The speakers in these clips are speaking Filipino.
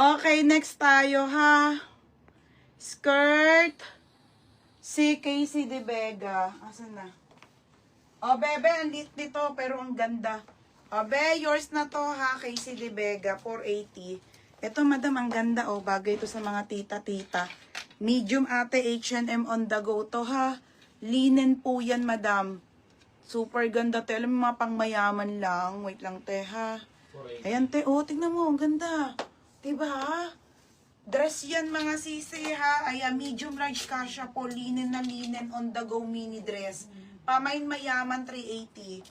Okay, next tayo ha. Skirt. Si Casey De Vega. Asan na? O, bebe, ang lit nito, pero ang ganda. O, be, yours na to ha, Casey De Vega, 480. Ito, madam, ang ganda. O, bagay ito sa mga tita-tita. Medium ate, H&M on the go to ha. Linen po yan, madam. Super ganda to. Alam mo, mga pangmayaman lang. Wait lang, te ha. Ayan, te. O, tignan mo, ang ganda. Diba ha? Dress yan, mga sisi ha. Ayan, medium large kasha po. Linen na linen on the go mini dress. Pamain mayaman, 380.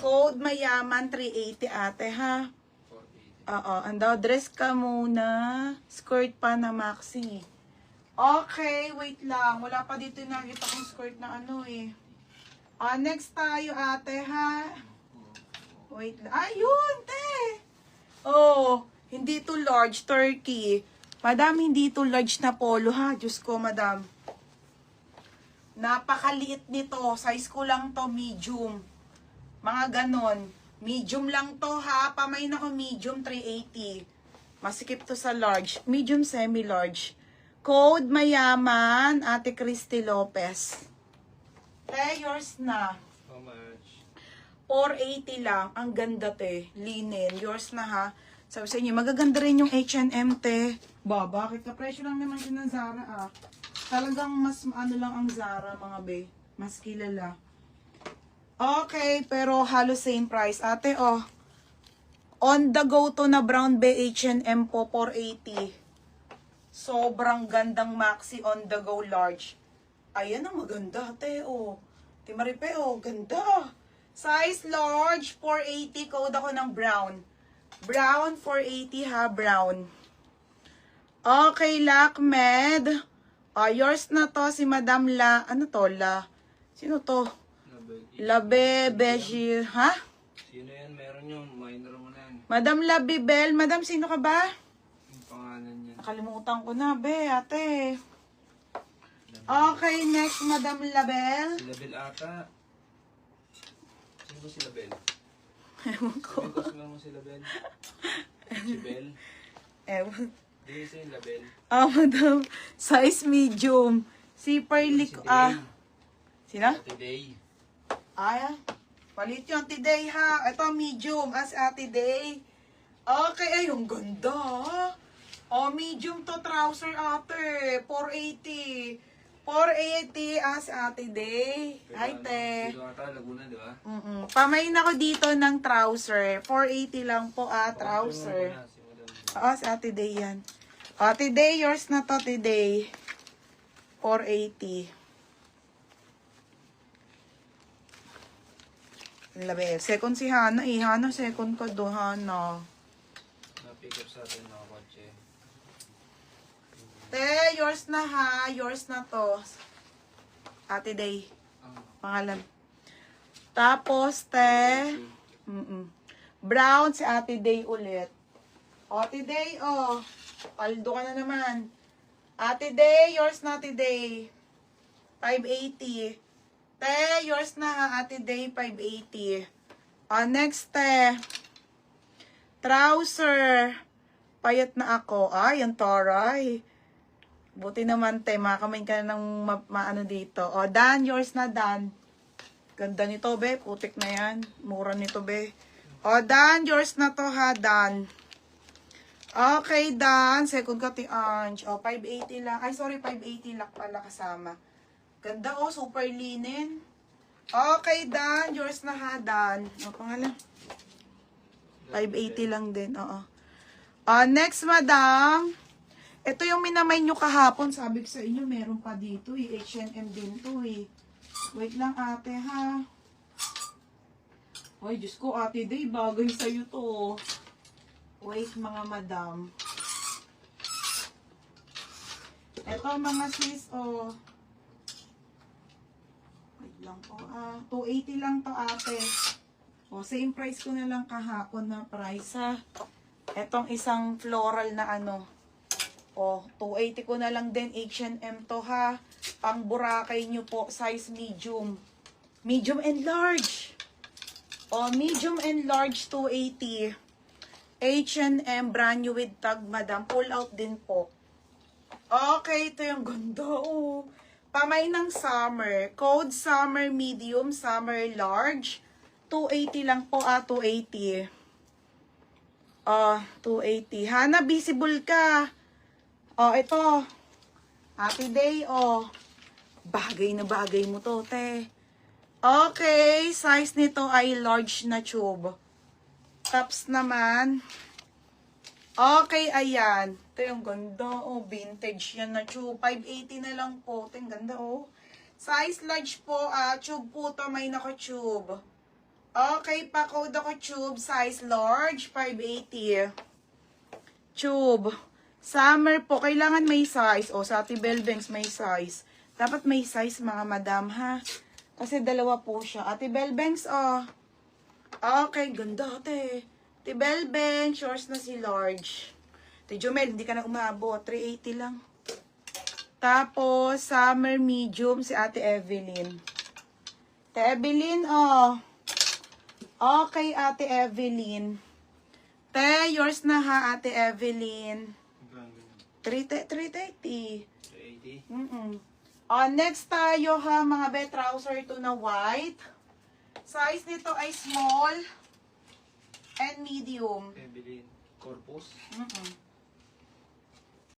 Code mayaman, 380 ate ha. Oo, ando, dress ka muna. Skirt pa na maxi. Okay, wait lang. Wala pa dito yung nakita kong skirt na ano eh. Next tayo ate ha. Wait lang. Ayun, te. Oh, hindi to large, turkey. Madam, hindi to large na polo ha. Diyos ko, madam. Napakaliit nito. Size ko lang to, medium. Mga ganon. Medium lang to ha. Pamain ako medium, 380. Masikip to sa large. Medium, semi-large. Code mayaman, Ate Christy Lopez. Yours na. How much? 480 lang. Ang ganda, te. Linen. Yours na ha. Sabi sa inyo, magaganda rin yung H&M, te. Ba, bakit? Kapresyo lang naman yun ng Zara, ah. Talagang mas ano lang ang Zara, mga be. Mas kilala. Okay, pero halos same price. Ate, oh. On the go to na brown be H&M po, 480. Sobrang gandang maxi on the go large. Ayan ang maganda, ate, oh. Timaripe, oh, ganda. Size large, 480. Code ako ng brown. Brown, 480 ha, brown. Okay, Lakmed. Yours na to, si Madam La. Ano to, La? Sino to? Labe, Beji. Ha? Sino yan? Meron yung minor mo na yan. Madam Labibel. Madam, sino ka ba? Yung pangalan niya. Nakalimutan ko na, be, ate. Okay, next, Madam Label. Si Label ata. Sino ba si Label? Ewan ko. Sabi ko mo si Label. Si Bel. Ewan. Di si Label. Madam. Size medium. Si Perlic, Sino? Ate Day. Palit yung Ate Day ha. Ito medium as Ate Day. Okay, ay, yung ganda. Medium to trouser ate. 480. 480 as Ate Day. Hi, te. Dito ata, Laguna, di ba? Pamain ako dito ng trouser. 480 lang po, trouser. Si Ate Day yan. Ate Day, yours na to, Ate Day. 480. Labi. Second si Hana eh. Hana, second ka do, Hana. Na-pick up sa atin mga kotse. Te, yours na ha. Yours na to. Ate Day. Pangalan. Tapos, te. Brown si Ate Day ulit. Ate Day, paldo ka na naman. Ate Day, yours na Ate Day. 580. Te, yours na ha, Ate Day, 580. Next, te. Trouser. Payat na ako. Yung taray. Buti naman, te. Makamain ka ng maano dito. Dan, yours na, Dan. Ganda nito, be. Putik na yan. Mura nito, be. Dan, yours na to, ha, Dan. Okay, Dan. Second ka, ti Ange. 580 lang. Ay, sorry, 580 lang pala kasama. Ganda, super linen. Okay, Dan. Yours na, ha, Dan. Pangalan? 580 lang din, next, madam. Ito yung minamay nyo kahapon. Sabi ko sa inyo, meron pa dito eh. H&M din to eh. Wait lang ate ha. Ay, Diyos ko, Ate Day, bagay sa'yo to. Wait mga madam. Ito mga sis, wait lang po, 280 lang to ate. Same price ko na lang kahapon na price ha. Etong isang floral na 280 ko na lang din. H&M to ha. Pang Boracay nyo po. Size medium. Medium and large. Medium and large 280. H&M brand new with tag, madam. Pull out din po. Okay, ito yung ganda. Oh. Pamay ng summer. Code summer medium, summer large. 280 lang po, 280. 280. Hana, visible ka. Ito. Happy day, Bagay na bagay mo to, te. Okay, size nito ay large na tube. Tops naman. Okay, ayan. Ito yung ganda, vintage yan na tube. 580 na lang po. Ito yung ganda, Size large po, tube po to, may naka-tube. Okay, pa-code ako tube, size large, 580. Tube. Summer po, kailangan may size. Sa Ate Belbanks may size. Dapat may size, mga madam, ha? Kasi dalawa po siya. Ate Belbanks, Okay, ganda, ate. Ate Belbanks, yours na si large. Ate Jomel, hindi ka na umabot. 380 lang. Tapos, summer medium, si Ate Evelyn. Ate Evelyn, Okay, Ate Evelyn. Te, yours na ha, Ate Evelyn. 330. 380. Next tayo ha, mga be, trouser to na white. Size nito ay small and medium. Evelyn. Corpus.